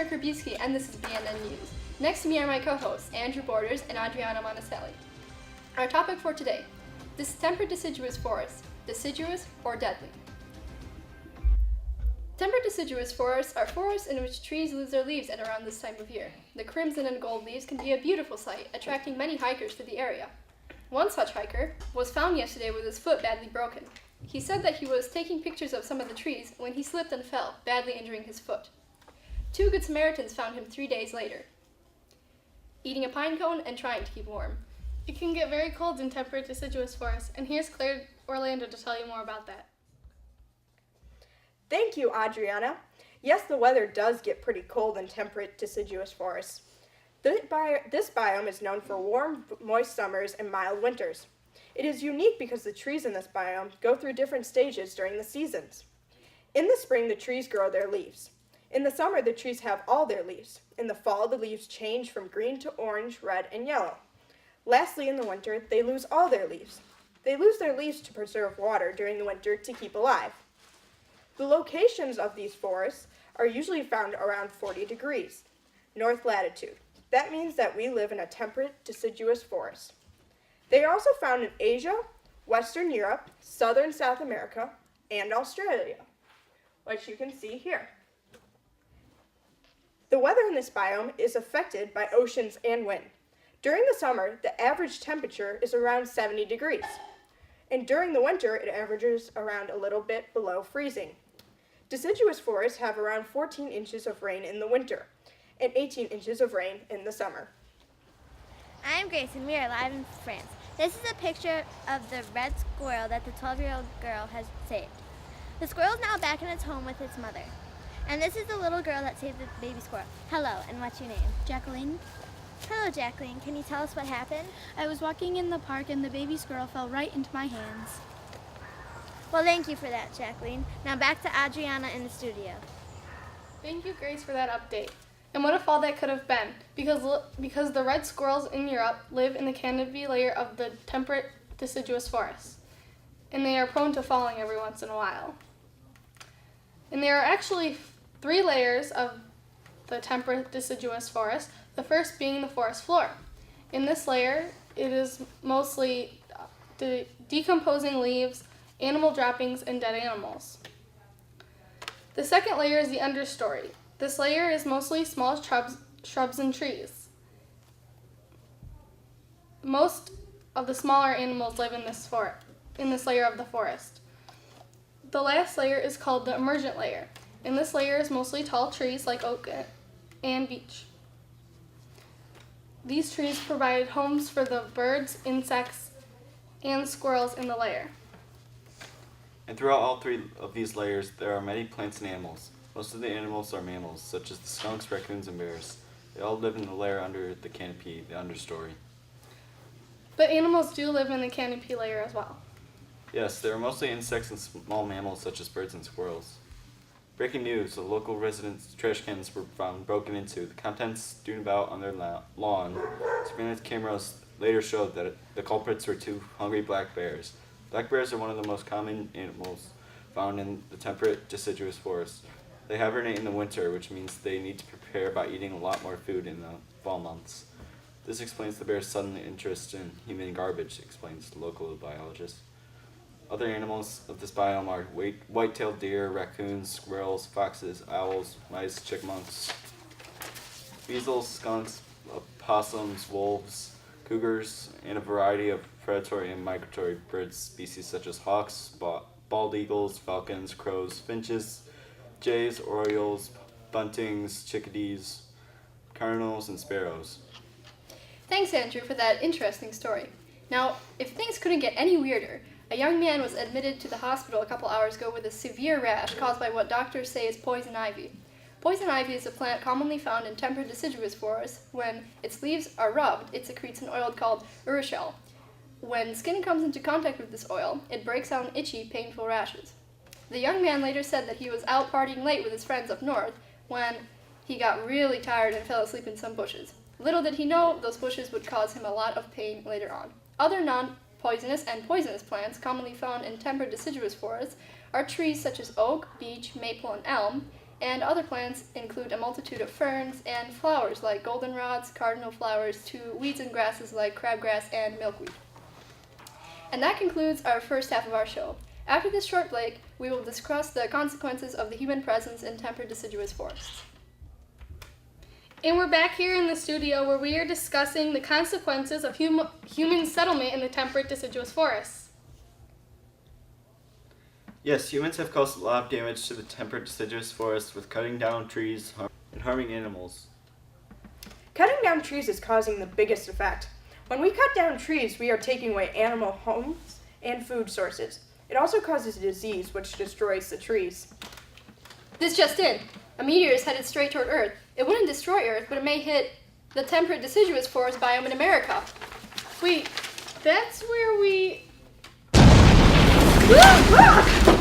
Andrea Krabieski, and this is BNN News. Next to me are my co-hosts, Andrew Borders and Adriana Monticelli. Our topic for today, this temperate deciduous forest, deciduous or deadly? Temperate deciduous forests are forests in which trees lose their leaves at around this time of year. The crimson and gold leaves can be a beautiful sight, attracting many hikers to the area. One such hiker was found yesterday with his foot badly broken. He said that he was taking pictures of some of the trees when he slipped and fell, badly injuring his foot. 2 Good Samaritans found him 3 days later, eating a pine cone and trying to keep warm. It can get very cold in temperate deciduous forests, and here's Claire Orlando to tell you more about that. Thank you, Adriana. Yes, the weather does get pretty cold in temperate deciduous forests. This biome is known for warm, moist summers and mild winters. It is unique because the trees in this biome go through different stages during the seasons. In the spring, the trees grow their leaves. In the summer, the trees have all their leaves. In the fall, the leaves change from green to orange, red, and yellow. Lastly, in the winter, they lose all their leaves. They lose their leaves to preserve water during the winter to keep alive. The locations of these forests are usually found around 40 degrees, north latitude. That means that we live in a temperate deciduous forest. They are also found in Asia, Western Europe, Southern South America, and Australia, which you can see here. The weather in this biome is affected by oceans and wind. During the summer, the average temperature is around 70 degrees, and during the winter, it averages around a little bit below freezing. Deciduous forests have around 14 inches of rain in the winter and 18 inches of rain in the summer. I'm Grace, and we are live in France. This is a picture of the red squirrel that the 12-year-old girl has saved. The squirrel is now back in its home with its mother. And this is the little girl that saved the baby squirrel. Hello, and what's your name? Jacqueline, Hello, Jacqueline. Can you tell us what happened? I was walking in the park and the baby squirrel fell right into my hands. Well, thank you for that, Jacqueline. Now back to Adriana in the studio. Thank you, Grace, for that update. And what a fall that could have been, because the red squirrels in Europe live in the canopy layer of the temperate deciduous forest, and they are prone to falling every once in a while. And there are actually 3 layers of the temperate deciduous forest, the first being the forest floor. In this layer, it is mostly decomposing leaves, animal droppings, and dead animals. The second layer is the understory. This layer is mostly small shrubs and trees. Most of the smaller animals live in this layer of the forest. The last layer is called the emergent layer, and this layer is mostly tall trees like oak and beech. These trees provide homes for the birds, insects, and squirrels in the layer. And throughout all 3 of these layers, there are many plants and animals. Most of the animals are mammals, such as the skunks, raccoons, and bears. They all live in the layer under the canopy, the understory. But animals do live in the canopy layer as well. Yes, there are mostly insects and small mammals, such as birds and squirrels. Breaking news, the local residents' trash cans were found broken into. The contents strewn about on their lawn. Surveillance cameras later showed that the culprits were 2 hungry black bears. Black bears are one of the most common animals found in the temperate deciduous forest. They hibernate in the winter, which means they need to prepare by eating a lot more food in the fall months. This explains the bear's sudden interest in human garbage, explains the local biologist. Other animals of this biome are white-tailed deer, raccoons, squirrels, foxes, owls, mice, chipmunks, weasels, skunks, opossums, wolves, cougars, and a variety of predatory and migratory bird species such as hawks, bald eagles, falcons, crows, finches, jays, orioles, buntings, chickadees, cardinals, and sparrows. Thanks, Andrew, for that interesting story. Now, if things couldn't get any weirder, a young man was admitted to the hospital a couple hours ago with a severe rash caused by what doctors say is poison ivy. Poison ivy is a plant commonly found in temperate deciduous forests. When its leaves are rubbed, it secretes an oil called urushiol. When skin comes into contact with this oil, it breaks out itchy, painful rashes. The young man later said that he was out partying late with his friends up north when he got really tired and fell asleep in some bushes. Little did he know those bushes would cause him a lot of pain later on. Other non-poisonous and poisonous plants commonly found in temperate deciduous forests are trees such as oak, beech, maple, and elm, and other plants include a multitude of ferns and flowers like goldenrods, cardinal flowers, to weeds and grasses like crabgrass and milkweed. And that concludes our first half of our show. After this short break, we will discuss the consequences of the human presence in temperate deciduous forests. And we're back here in the studio where we are discussing the consequences of human settlement in the temperate deciduous forests. Yes, humans have caused a lot of damage to the temperate deciduous forest with cutting down trees and harming animals. Cutting down trees is causing the biggest effect. When we cut down trees, we are taking away animal homes and food sources. It also causes disease, which destroys the trees. This just in. A meteor is headed straight toward Earth. It wouldn't destroy Earth, but it may hit the temperate deciduous forest biome in America. Wait, that's where we... Ah!